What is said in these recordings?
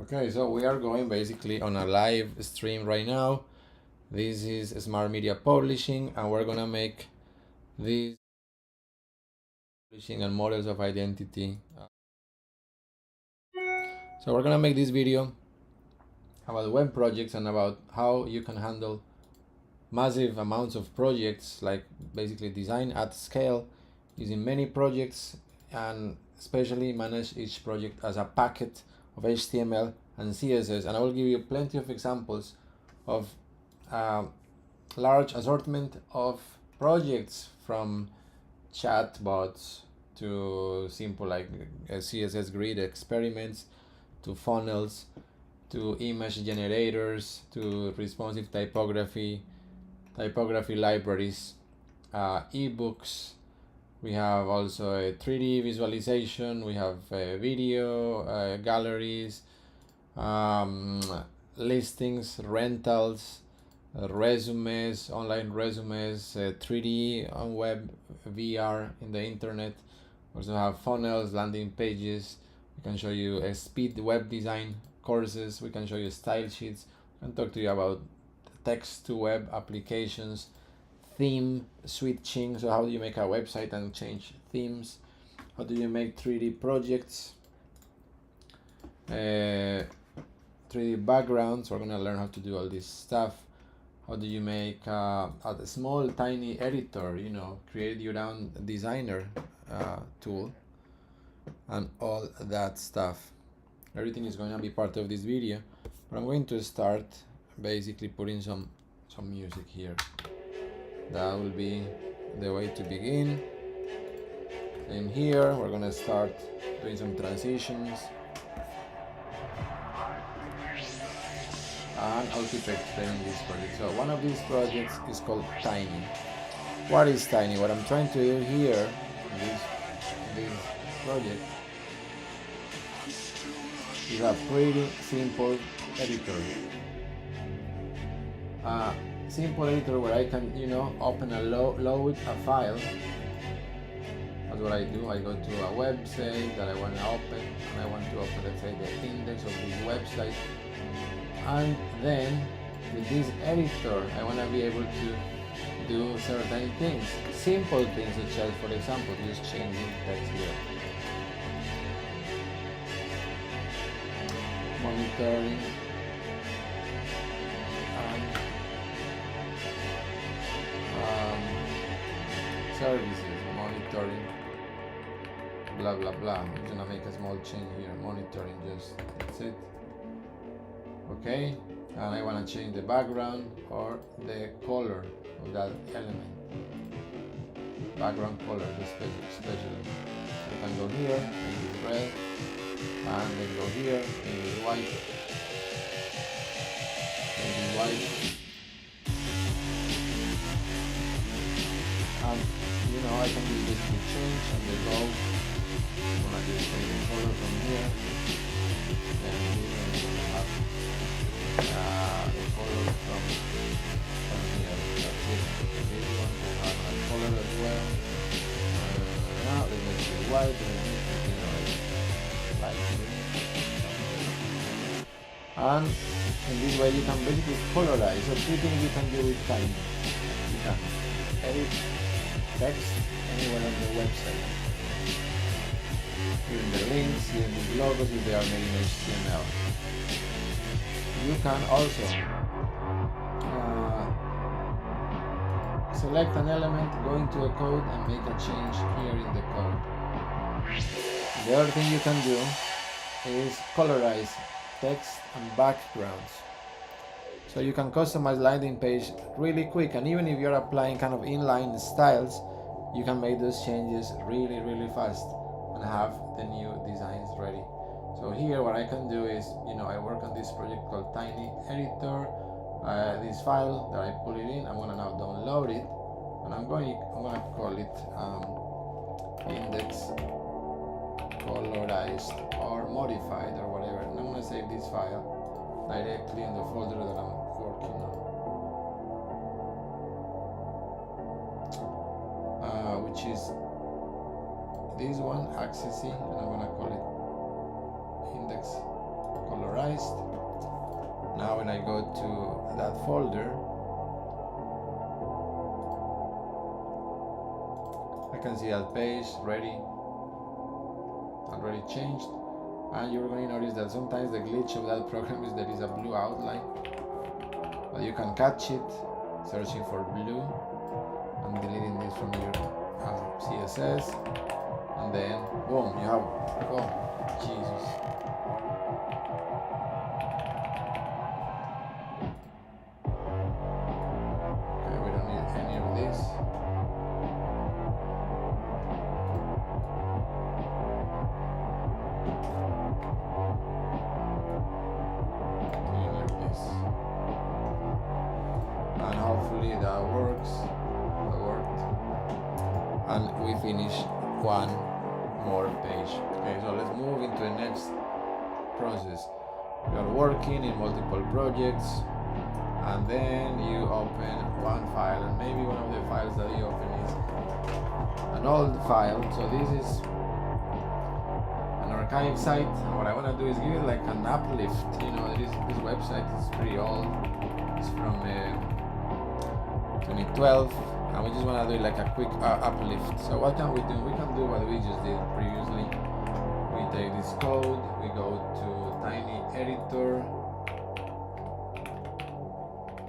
Okay, so we are going basically on a live stream right now. This is Smart Media Publishing, and we're gonna make this publishing and models of identity. So we're gonna make this video about web projects and about how you can handle massive amounts of projects, like basically design at scale using many projects, and especially manage each project as a packet of HTML and CSS. And I will give you plenty of examples of large assortment of projects, from chatbots to simple like CSS grid experiments, to funnels, to image generators, to responsive typography libraries, ebooks. We have also a 3D visualization. We have video galleries, listings, rentals, resumes, online resumes, 3D on web, VR in the internet. We also have funnels, landing pages. We can show you a speed web design courses. We can show you style sheets. We can talk to you about text to web applications, theme switching. So how do you make a website and change themes? How do you make 3D projects? 3D backgrounds. We're gonna learn how to do all this stuff. How do you make a small tiny editor, create your own designer tool, and all that stuff. Everything is going to be part of this video, but I'm going to start basically putting some music here. That will be the way to begin. And here we're gonna start doing some transitions, and I'll keep explaining this project. So one of these projects is called Tiny. What is Tiny? What I'm trying to do here in this project is a pretty simple editor. Simple editor where I can, open load a file. That's what I do. I go to a website that I want to open, and I want to open, let's say, the index of this website. And then with this editor, I want to be able to do certain things, simple things, such as, for example, just changing text here, monitoring, services, monitoring, blah blah blah. I'm gonna make a small change here, monitoring, just that's it. Okay, and I want to change the background or the color of that element, background color especially. I can go here, make it red, and then go here, make it white, and I can do this to change and the low. I'm gonna just take the color from here, then here I'm gonna have the color from here. That's it. This one will have a color as well. Now let's make it white, like this. And in this way you can basically colorize. So 3 things you can do with Tiny. You can edit text anywhere on the website. Here in the links, here in the logos if they are made in HTML. You can also select an element, go into a code, and make a change here in the code. The other thing you can do is colorize text and backgrounds. So you can customize landing page really quick, and even if you're applying kind of inline styles, you can make those changes really, really fast and have the new designs ready. So here what I can do is, I work on this project called Tiny Editor. This file that I put it in, I'm gonna now download it, and I'm gonna call it index colorized or modified or whatever, and I'm gonna save this file directly in the folder that I'm working on, which is this one, accessing, and I'm gonna call it index color colorized. Now when I go to that folder, I can see that page ready, already changed. And you're going to notice that sometimes the glitch of that program is there is a blue outline, but you can catch it searching for blue and deleting this from your CSS, and then boom, you have, boom, Jesus. Okay, we don't need any of this. Like this. And hopefully that works. That worked. And we finish one more page. Okay, so let's move into the next process. You are working in multiple projects, and then you open one file, and maybe one of the files that you open is an old file. So this is an archive site, and what I want to do is give it like an uplift. You know, this website is pretty old. It's from 2012, and we just want to do like a quick uplift. So what can we do? We can do what we just did previously. We take this code, we go to Tiny Editor.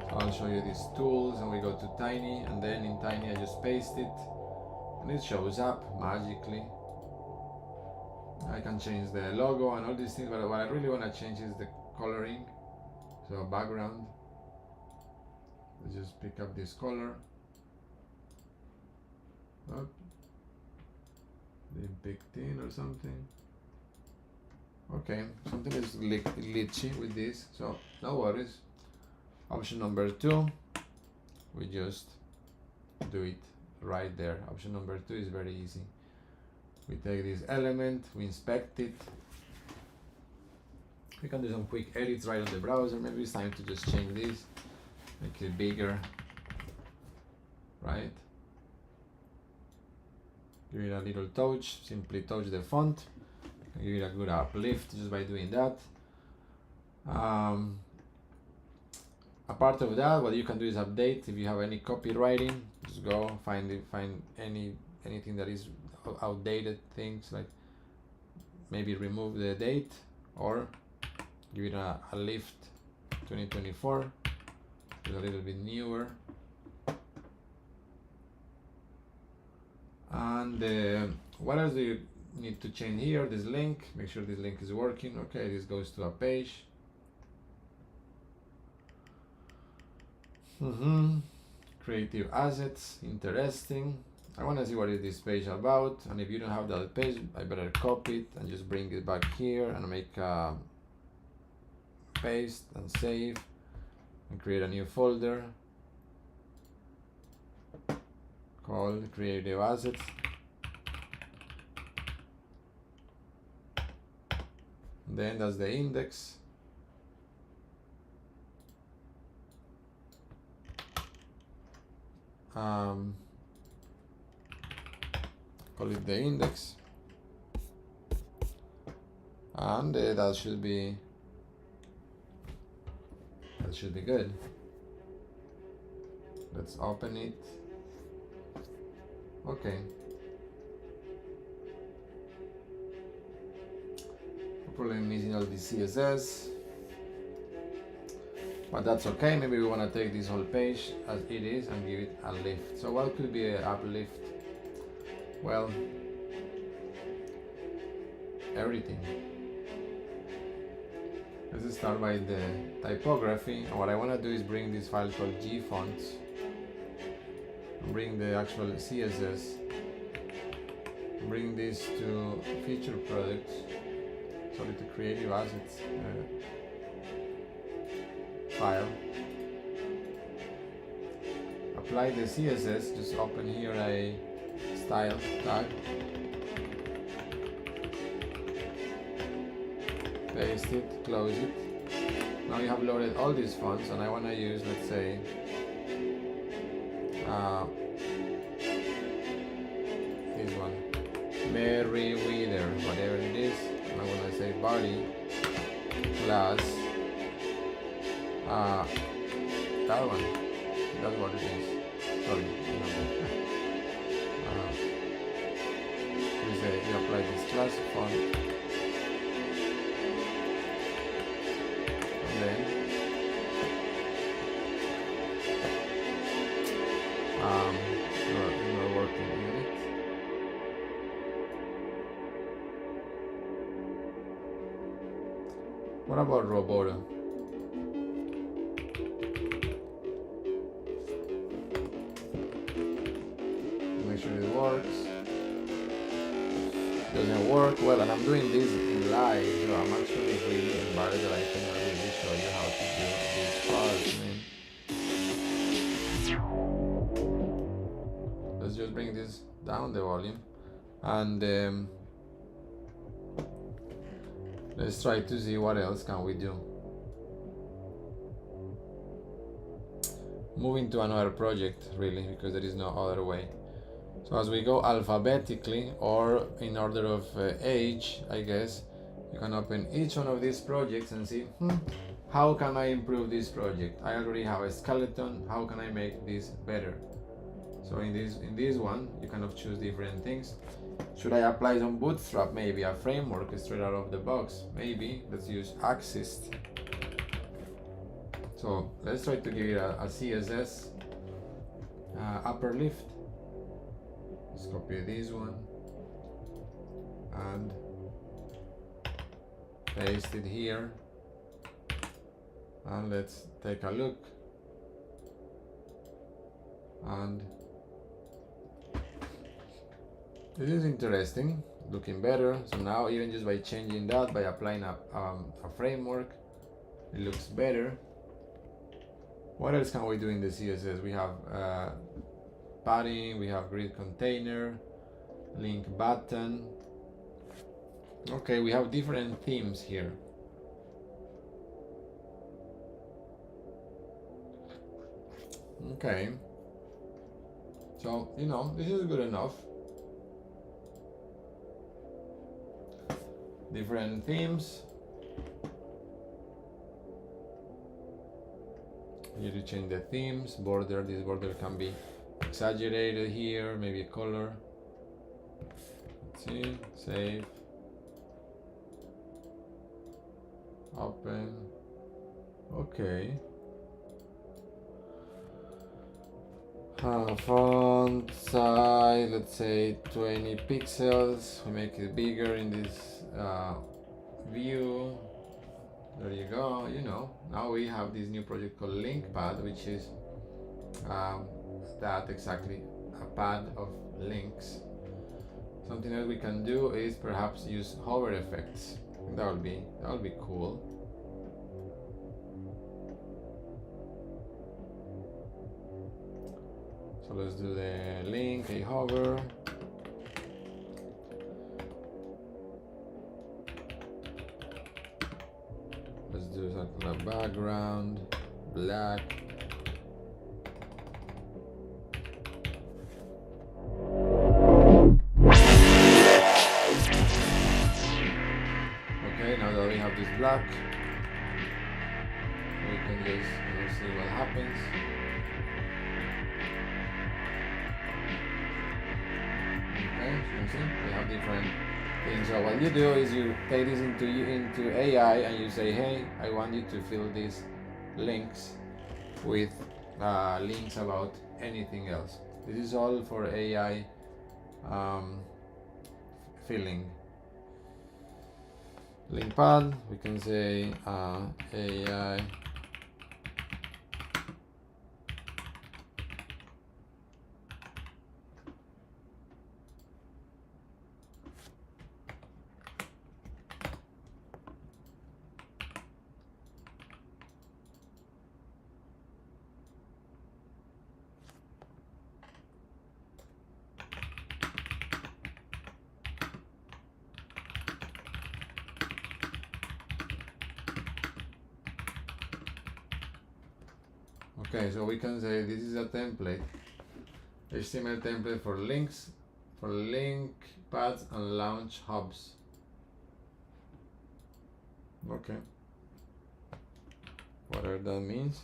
So I'll show you these tools, and we go to Tiny, and then in Tiny I just paste it, and it shows up magically. I can change the logo and all these things, but what I really want to change is the coloring. So background, let's just pick up this color. Oh, didn't pick in or something. Okay, something is glitchy with this, so no worries. Option number 2, we just do it right there. Option number 2 is very easy. We take this element, we inspect it. We can do some quick edits right on the browser. Maybe it's time to just change this, make it bigger, right? Give it a little touch, simply touch the font. Give it a good uplift just by doing that. A part of that, what you can do is update. If you have any copywriting, just go find anything that is outdated things, like maybe remove the date or give it a lift 2024. It's a little bit newer. And what else do you need to change here? This link, make sure this link is working. Okay, this goes to a page. Creative assets, interesting. I want to see what is this page about, and if you don't have that page, I better copy it and just bring it back here and make a paste and save and create a new folder called creative assets. Then that's the index. Call it the index, and that should be good. Let's open it. Okay. Probably missing all the CSS, but that's okay. Maybe we want to take this whole page as it is and give it a lift. So what could be an uplift? Well, everything. Let's start by the typography. And what I want to do is bring this file called gfonts, bring the actual CSS, bring this to feature products, sorry, to creative assets file. Apply the CSS, just open here a style tag, paste it, close it. Now you have loaded all these fonts, and I want to use, let's say, this one, Meriwether, whatever it is. And I'm going to say body, class that one. That's what it is. Sorry. We say you apply this class font, and then you're working in it. What about Roboto? Make sure it works. Doesn't work well, and I'm doing this live, so I'm actually really embarrassed that I cannot really show you how to do this part. Let's just bring this down the volume, and let's try to see what else can we do. Moving to another project, really, because there is no other way. So as we go alphabetically, or in order of age, I guess, you can open each one of these projects and see, how can I improve this project? I already have a skeleton, how can I make this better? So in this one, you kind of choose different things. Should I apply some bootstrap, maybe a framework straight out of the box? Maybe, let's use Axist. So let's try to give it a CSS upper lift. Let's copy this one and paste it here, and let's take a look. And this is interesting, looking better. So now, even just by changing that, by applying a framework, it looks better. What else can we do in the CSS? We have padding, we have grid container, link button. Okay, we have different themes here. Okay, so this is good enough. Different themes. Here you change the themes, border. This border can be exaggerated here, maybe a color. Let's see, save, open. Okay. Font size, let's say 20 pixels. We make it bigger in this view. There you go. Now we have this new project called LinkPad, which is that exactly, a pad of links. Something that we can do is perhaps use hover effects. That would be cool. So let's do the link, a hover. Let's do something like background, black. Okay, now that we have this black, we can just see what happens. Okay, so you see, we have different things. So what you do is you take this into AI and you say, hey, I want you to fill these links with links about anything else. This is all for AI filling. Link pad, we can say AI Okay, so we can say this is a template, HTML template for links, for link pads and launch hubs. Okay, whatever that means,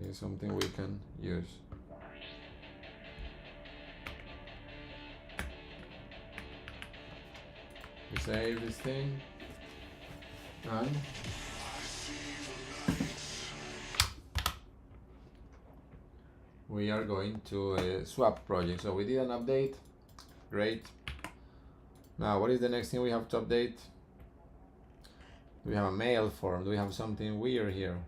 is something we can use. We save this thing and we are going to swap project. So we did an update, great. Now what is the next thing we have to update? Do we have a mail form? Do we have something weird here?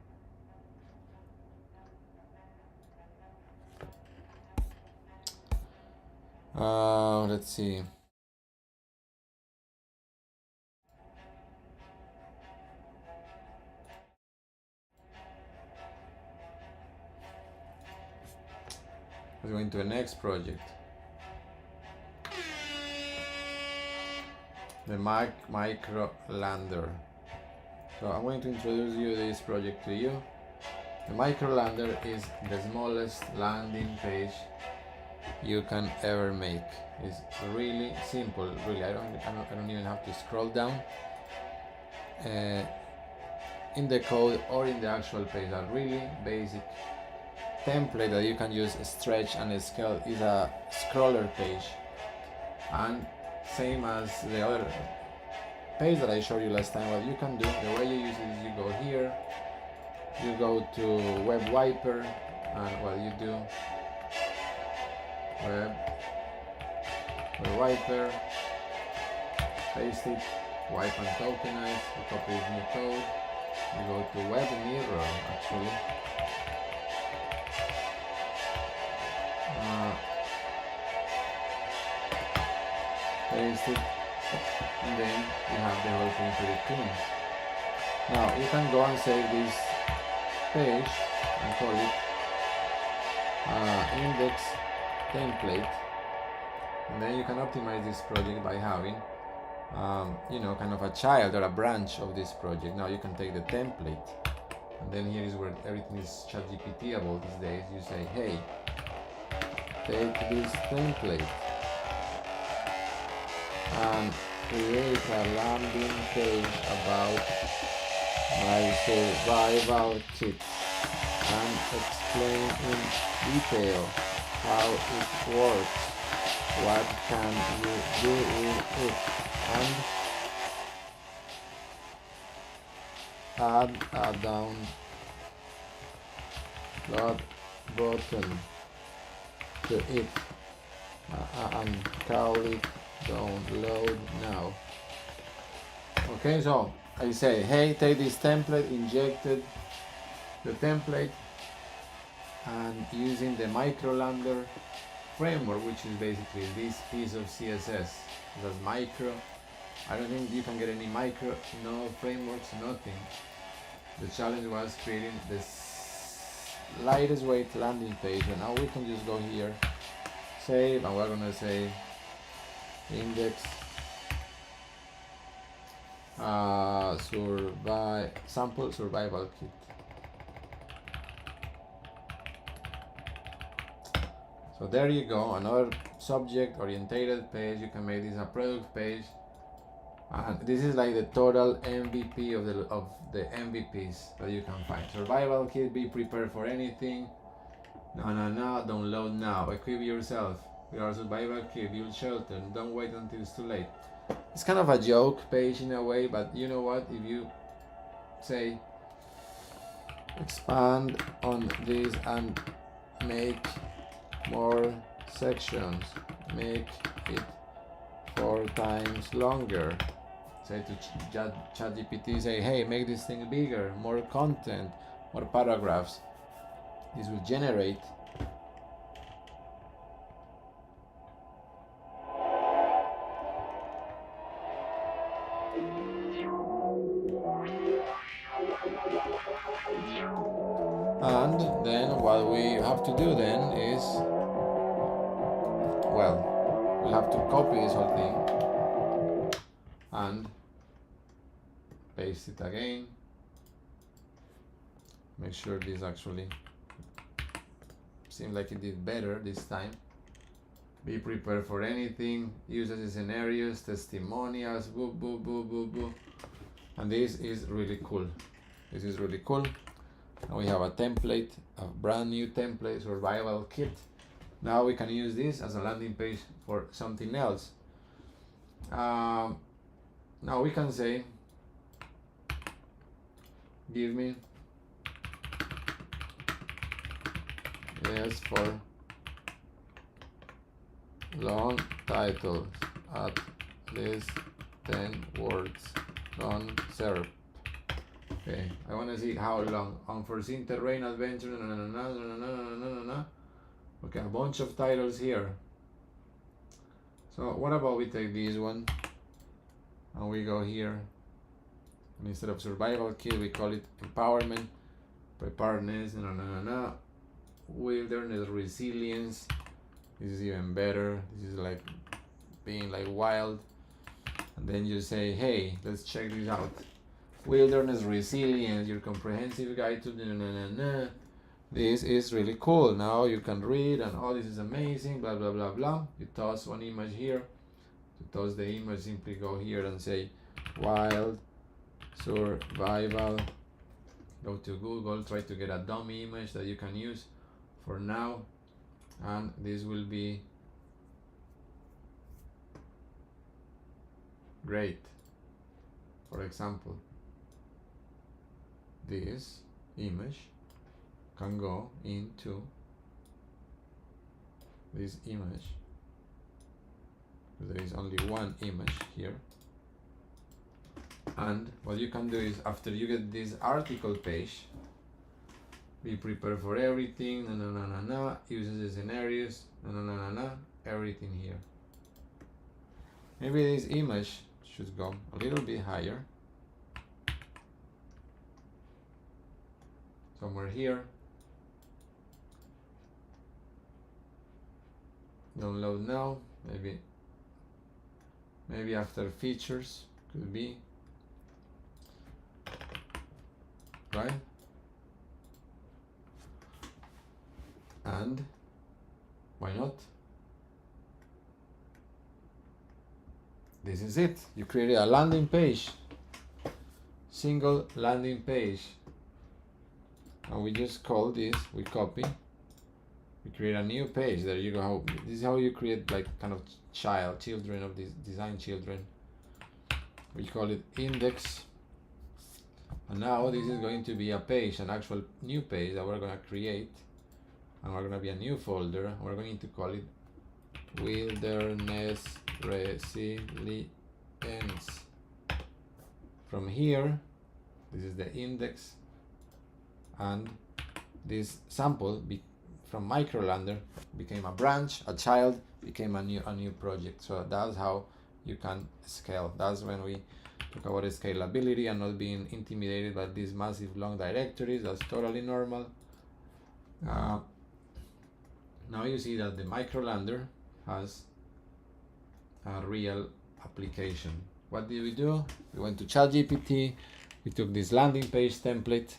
Let's see. Let's go into the next project. The micro lander. So I'm going to introduce you this project to you. The micro lander is the smallest landing page you can ever make. It's really simple. Really, I don't even have to scroll down in the code or in the actual page. A really basic template that you can use, stretch and scale, is a scroller page, and same as the other page that I showed you last time. What you can do, the way you use it is you go here, you go to Web Wiper, and what you do, Web Wiper, paste it, wipe and tokenize, you copy this new code, you go to Web Mirror actually, paste it, and then you have the whole thing pretty clean. Now you can go and save this page and call it index template, and then you can optimize this project by having kind of a child or a branch of this project. Now you can take the template, and then here is where everything is ChatGPT-able these days. You say, hey, take this template and create a landing page about my survival kit and explain in detail how it works, what can you do with it, and add a download button to it and call it download now. Okay, so I say, hey, take this template, injected the template, and using the microlander framework, which is basically this piece of CSS. That's micro. I don't think you can get any micro, no frameworks, nothing. The challenge was creating this lightest weight landing page, and now we can just go here, save, and we're gonna say index sample survival kit. So there you go, another subject orientated page. You can make this a product page, and this is like the total MVP of the MVPs that you can find. Survival kit, be prepared for anything. No, download now. Equip yourself with our survival kit, build shelter, and don't wait until it's too late. It's kind of a joke page in a way, but you know what? If you say expand on this and make more sections, make it 4 times longer. Say to ChatGPT, say, hey, make this thing bigger, more content, more paragraphs. This will generate and then what we have to do then is, well, we'll have to copy this whole thing and paste it again. Make sure this actually seems like it did better this time. Be prepared for anything, use as scenarios, testimonials, boo. And this is really cool. This is really cool. Now we have a template, a brand new template, survival kit. Now we can use this as a landing page for something else. Now we can say, give me yes for long titles at least 10 words, non-SERP. Okay, I want to see how long. Unforeseen terrain, adventure, Okay, a bunch of titles here. So what about we take this one and we go here, and instead of survival kit we call it empowerment, preparedness, wilderness resilience. This is even better. This is like being like wild. And then you say, hey, let's check this out. Wilderness resilience, your comprehensive guide to This is really cool. Now you can read, and oh, this is amazing, blah blah blah blah. You toss one image here. To toss the image, simply go here and say wild survival. Go to Google, try to get a dummy image that you can use for now, and this will be great. For example, this image can go into this image. There is only one image here, and what you can do is, after you get this article page, be prepared for everything, uses the scenarios, everything here. Maybe this image should go a little bit higher, somewhere here. Download now, maybe after features, could be, right? And why not? This is it. You created a landing page, single landing page, and we just call this, we copy, we create a new page. There you go. This is how you create like kind of children of these design children. We call it index, and now this is going to be a page, an actual new page that we're going to create, and we're going to be a new folder. We're going to call it wilderness resilience. From here, this is the index, and this sample from Microlander became a branch, a child became a new project. So that's how you can scale. That's when we talk about scalability and not being intimidated by these massive long directories. That's totally normal. Now you see that the Microlander has a real application. What did we do? We went to ChatGPT, we took this landing page template,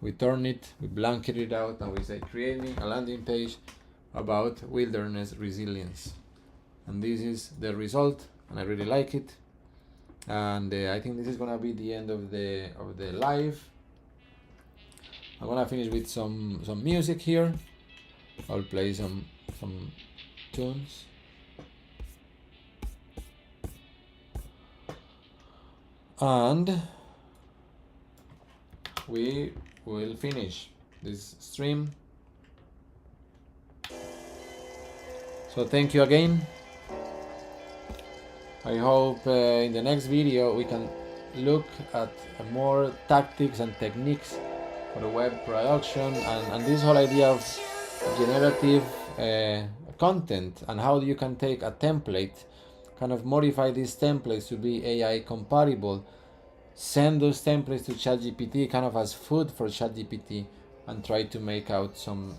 we turned it, we blanketed it out, and we said, create me a landing page about wilderness resilience. And this is the result, and I really like it. And I think this is gonna be the end of the live. I'm gonna finish with some music here. I'll play some tunes. And we will finish this stream. So thank you again. I hope in the next video we can look at more tactics and techniques for the web production, and this whole idea of generative content, and how you can take a template, kind of modify these templates to be AI compatible, send those templates to ChatGPT kind of as food for ChatGPT, and try to make out some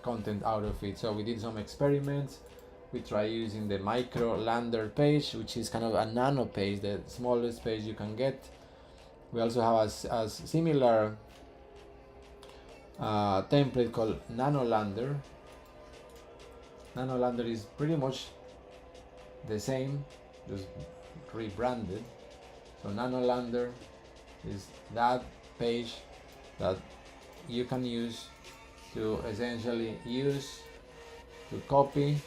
content out of it. So we did some experiments. We try using the Microlander page, which is kind of a nano page, the smallest page you can get. We also have a similar template called Nanolander. Nanolander is pretty much the same, just rebranded. So Nanolander is that page that you can use to essentially use to copy,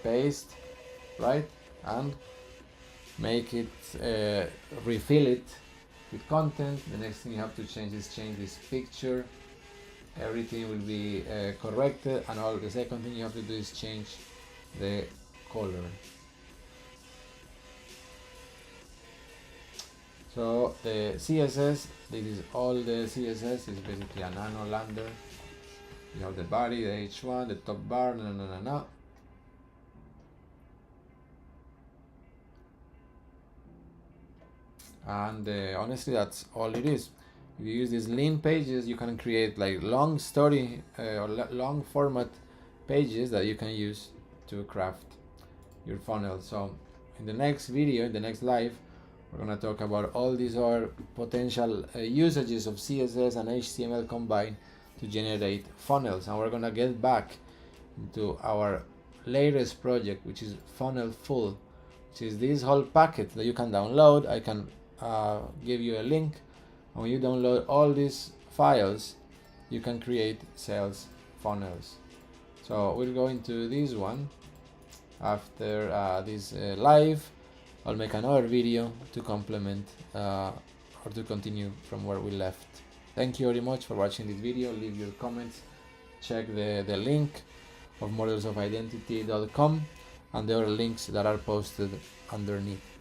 paste, right, and make it refill it with content. The next thing you have to change is change this picture. Everything will be corrected, and all the second thing you have to do is change the color. So the CSS, this is all the CSS, is basically a nano lander. You have the body, the H1, the top bar, and honestly that's all it is. If you use these lean pages, you can create like long story or long format pages that you can use to craft your funnel. So in the next video, in the next live, we're going to talk about all these are potential usages of CSS and HTML combined to generate funnels, and we're going to get back into our latest project, which is Funnel Full, which is this whole packet that you can download. I can give you a link, and when you download all these files, you can create sales funnels. So we'll go into this one after this live. I'll make another video to complement or to continue from where we left. Thank you very much for watching this video. Leave your comments, check the link of modelsofidentity.com and the other links that are posted underneath.